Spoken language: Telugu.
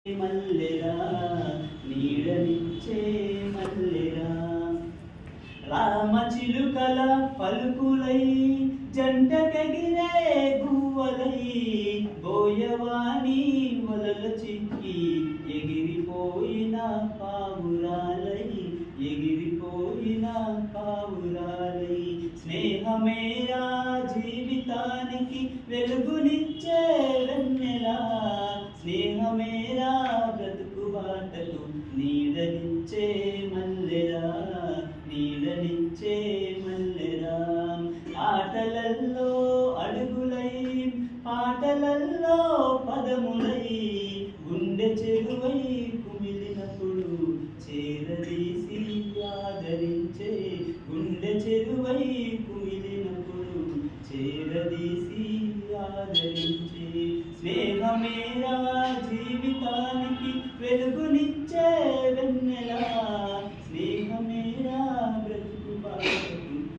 మల్లెరా నీడనిచ్చే మల్లెరా రామచిలుకల పలుకులై జంటకెగిరే గువ్వలై బోయవాని వలల చిక్కి ఎగిరిపోయిన పావురాలై ఎగిరిపోయిన పావురాలై స్నేహమేరా జీవితానికి వెలుగునిచ్చే వెన్నెలా స్నేహమేరా బ్రతుకు బాటకు నీడనిచ్చే మల్లెరా నీడనిచ్చే మల్లెరా ఆటలల్లో అడుగులై పాటలల్లో పదములై గుండె చెరువై కుమిలినప్పుడు చేరదీసి ఆదరించే గుండె చెరువై కుమిలినప్పుడు చేరదీసి ఆదరించే స్నేహమేరా జీవితానికి వెలుగు